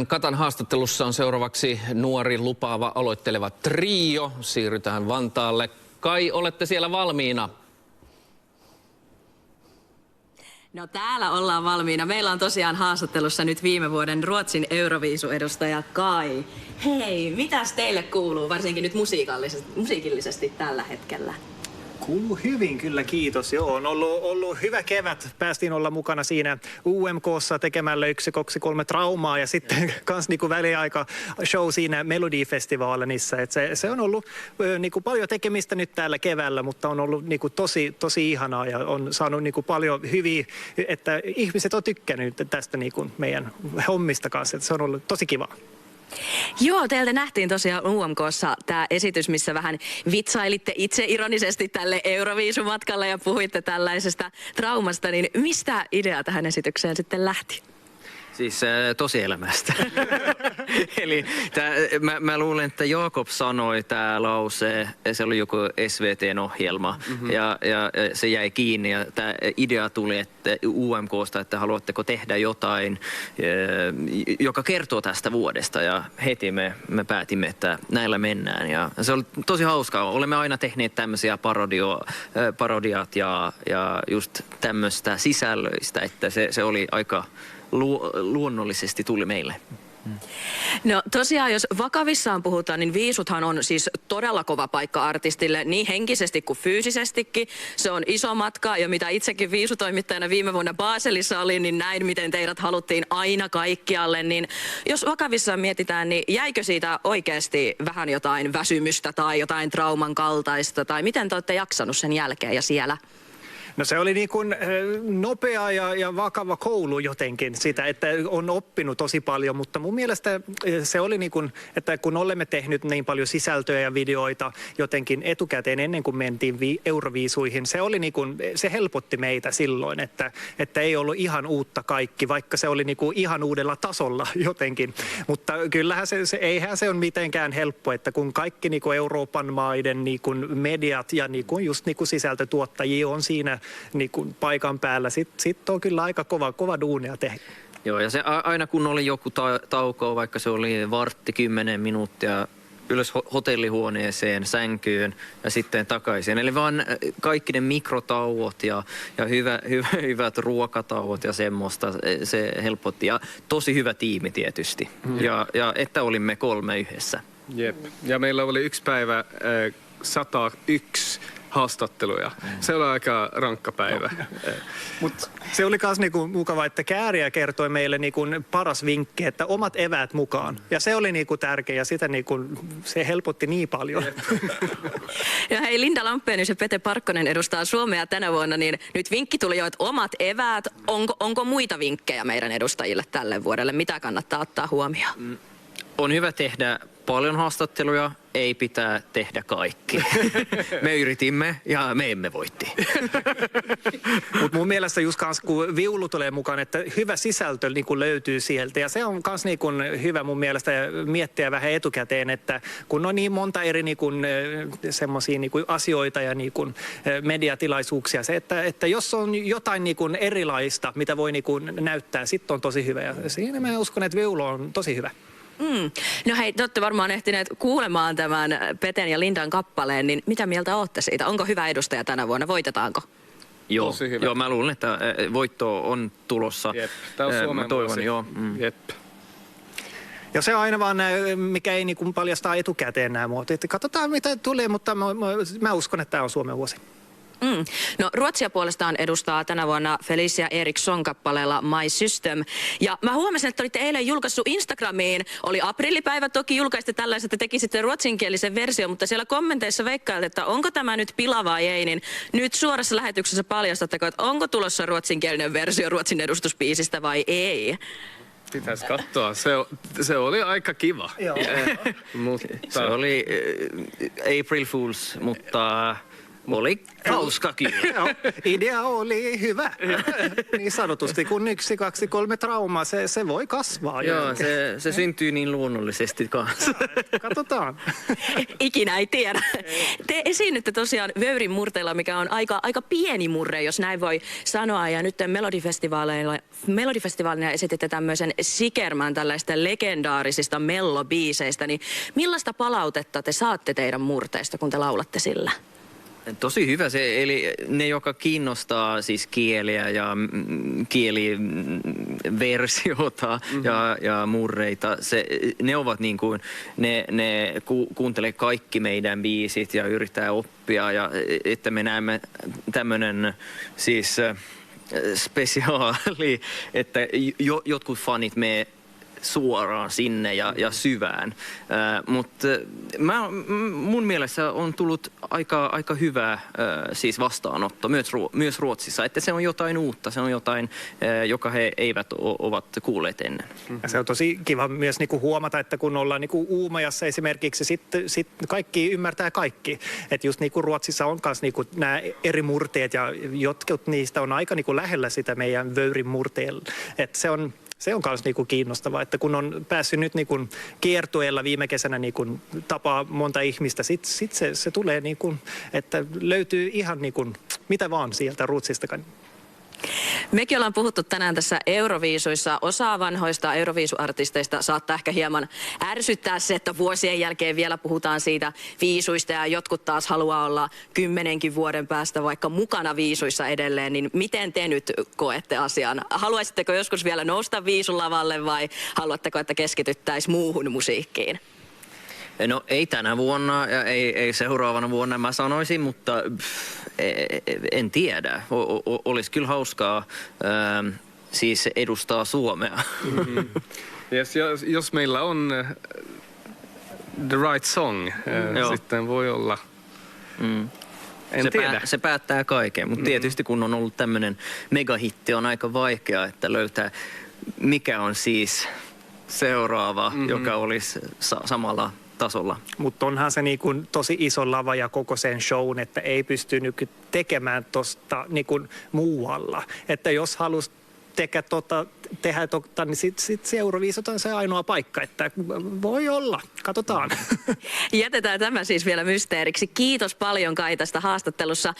Katan haastattelussa on seuraavaksi nuori, lupaava, aloitteleva trio. Siirrytään Vantaalle. Kai olette siellä valmiina? No täällä ollaan valmiina. Meillä on tosiaan haastattelussa nyt viime vuoden Ruotsin Euroviisu-edustaja Kai. Hei, mitäs teille kuuluu, varsinkin nyt musiikillisesti tällä hetkellä? Kuuluu hyvin kyllä, kiitos. Joo, on ollut hyvä kevät. Päästiin olla mukana siinä UMK:ssa tekemällä 1, 2, 3 traumaa ja sitten kans niinku väliaika show siinä Melodifestivaalissa. Se on ollut niinku paljon tekemistä nyt täällä keväällä, mutta on ollut niinku tosi ihanaa ja on saanut niinku paljon hyviä, että ihmiset on tykkännyt tästä niinku meidän hommista kanssa. Se on ollut tosi kiva. Joo, teiltä nähtiin tosiaan UMK:ssa tämä esitys, missä vähän vitsailitte itse ironisesti tälle Euroviisumatkalle ja puhuitte tällaisesta traumasta, niin mistä idea tähän esitykseen sitten lähti? Siis tosielämästä. Eli mä luulen, että Jakob sanoi tämä lause, se oli joku SVT:n ohjelma, ja se jäi kiinni. Ja tämä idea tuli että UMK:sta, että haluatteko tehdä jotain, joka kertoo tästä vuodesta. Ja heti me päätimme, että näillä mennään. Ja se oli tosi hauskaa. Olemme aina tehneet tämmöisiä parodiat ja just tämmöistä sisällöistä, että se oli aika luonnollisesti tuli meille. No tosiaan, jos vakavissaan puhutaan, niin viisuthan on siis todella kova paikka artistille, niin henkisesti kuin fyysisestikin. Se on iso matka, ja mitä itsekin viisutoimittajana viime vuonna Baselissa olin, niin näin, miten teidät haluttiin aina kaikkialle. Niin jos vakavissaan mietitään, niin jäikö siitä oikeasti vähän jotain väsymystä tai jotain trauman kaltaista, tai miten te olette jaksanut sen jälkeen ja siellä? No se oli niin kuin nopea ja vakava koulu jotenkin sitä, että on oppinut tosi paljon, mutta mun mielestä se oli niin kuin, että kun olemme tehnyt niin paljon sisältöjä ja videoita jotenkin etukäteen ennen kuin mentiin Euroviisuihin, se oli niin kuin, se helpotti meitä silloin, että ei ollut ihan uutta kaikki, vaikka se oli niin kuin ihan uudella tasolla jotenkin. Mutta kyllähän eihän se on mitenkään helppo, että kun kaikki niin kuin Euroopan maiden niin kuin mediat ja niin kuin just niin kuin sisältötuottajia on siinä niin kuin paikan päällä. Sitten on kyllä aika kova duunia tehdä. Joo, ja se aina kun oli joku tauko, vaikka se oli vartti 10 minuuttia ylös hotellihuoneeseen, sänkyyn ja sitten takaisin. Eli vaan kaikki ne mikrotauot ja hyvät ruokatauot ja semmoista, se helpotti. Ja tosi hyvä tiimi tietysti. Ja että olimme 3 yhdessä. Jep. Ja meillä oli yksi päivä 101 haastatteluja. Se oli aika rankka päivä. Mutta se oli myös niinku mukava, että Kääriä kertoi meille niinku paras vinkki, että omat eväät mukaan. Ja se oli niinku tärkeä ja sitä niinku, se helpotti niin paljon. Ja hei, Linda Lampenius ja Pete Parkkonen edustaa Suomea tänä vuonna, niin nyt vinkki tuli jo, että omat eväät. Onko muita vinkkejä meidän edustajille tälle vuodelle? Mitä kannattaa ottaa huomioon? On hyvä tehdä paljon haastatteluja, ei pitää tehdä kaikki. Me yritimme ja me emme voitti. Mutta mun mielestä just kans kun viulu tulee mukaan, että hyvä sisältö niin kun löytyy sieltä. Ja se on kans niin kun hyvä mun mielestä miettiä vähän etukäteen, että kun on niin monta eri niin kun, semmosia niin kun asioita ja niin kun, mediatilaisuuksia, se, että jos on jotain niin kun erilaista, mitä voi niin kun näyttää, sitten on tosi hyvä. Ja siinä mä uskon, että viulu on tosi hyvä. No hei, te olette varmaan ehtineet kuulemaan tämän Peten ja Lindan kappaleen, niin mitä mieltä olette siitä? Onko hyvä edustaja tänä vuonna? Voitetaanko? Joo, mä luulen, että voitto on tulossa. Jep, tää on Suomen vuosi. Joo. Jep. Ja se on aina vaan, mikä ei niin paljastaa etukäteen nämä muotot. Katsotaan mitä tulee, mutta mä uskon, että tämä on Suomen vuosi. No Ruotsia puolestaan edustaa tänä vuonna Felicia Eriksson kappaleella My System. Ja mä huomasin, että olitte eilen julkaissut Instagramiin, oli aprillipäivä, toki julkaisitte tällaiset, että tekisitte ruotsinkielisen version, mutta siellä kommenteissa veikkailette, että onko tämä nyt pila vai ei, niin nyt suorassa lähetyksessä paljastatteko, että onko tulossa ruotsinkielinen versio Ruotsin edustuspiisistä vai ei? Pitäisi katsoa. Se oli aika kiva. Joo. Se oli April Fools, mutta Oli hauska kyllä. Joo, idea oli hyvä. Niin sanotusti, kun 1, 2, 3 trauma, se voi kasvaa. Joo, se syntyy niin luonnollisesti kanssa. Katsotaan. Ikinä ei tiedä. Te esiinnytte tosiaan Vöyrin murteilla, mikä on aika pieni murre, jos näin voi sanoa. Ja nyt Melodifestivaalina esititte tämmöisen Sikermän tällaista legendaarisista mellobiiseistä. Niin millaista palautetta te saatte teidän murteista, kun te laulatte sillä? Tosi hyvä se, eli ne, joka kiinnostaa siis kieliä ja kieliversiota ja murreita, ne ovat niin kuin, ne kuuntelee kaikki meidän biisit ja yrittää oppia, ja että me näemme tämmöinen siis spesiaali, että jotkut fanit me suoraan sinne ja syvään. Mutta mun mielestä on tullut aika hyvä siis vastaanotto myös Ruotsissa, että se on jotain uutta, se on jotain, joka he eivät ovat kuulleet ennen. Ja se on tosi kiva myös niinku huomata, että kun ollaan niinku Uumajassa esimerkiksi, sit kaikki ymmärtää kaikki. Että just niinku Ruotsissa on myös niinku nämä eri murteet ja jotkut niistä on aika niinku lähellä sitä meidän Vöyrin murteella. Että se on myös niinku kiinnostavaa, että kun on päässyt nyt niinku kiertueella viime kesänä niinku tapaa monta ihmistä, sit se tulee niinku, että löytyy ihan niinku mitä vaan sieltä Ruotsistakaan. Mekin ollaan puhuttu tänään tässä Euroviisuissa. Osa vanhoista Euroviisuartisteista saattaa ehkä hieman ärsyttää se, että vuosien jälkeen vielä puhutaan siitä viisuista ja jotkut taas haluaa olla 10 vuoden päästä vaikka mukana viisuissa edelleen. Niin miten te nyt koette asian? Haluaisitteko joskus vielä nousta viisulavalle vai haluatteko, että keskityttäisiin muuhun musiikkiin? No ei tänä vuonna ja ei seuraavana vuonna mä sanoisin, mutta en tiedä. Olisi kyllä hauskaa siis edustaa Suomea. Mm-hmm. Yes, jos meillä on the right song, sitten voi olla. En tiedä. Se päättää kaiken, mutta tietysti kun on ollut tämmöinen megahitti, on aika vaikea, että löytää mikä on siis seuraava, joka olisi samalla tasolla. Mutta onhan se niinku tosi iso lava ja koko sen shown, että ei pysty tekemään tuosta niinku muualla. Että jos halus tehdä niin sit Euroviisut on se ainoa paikka, että voi olla. Katsotaan. Jätetään tämä siis vielä mysteeriksi. Kiitos paljon Kai tästä haastattelussa.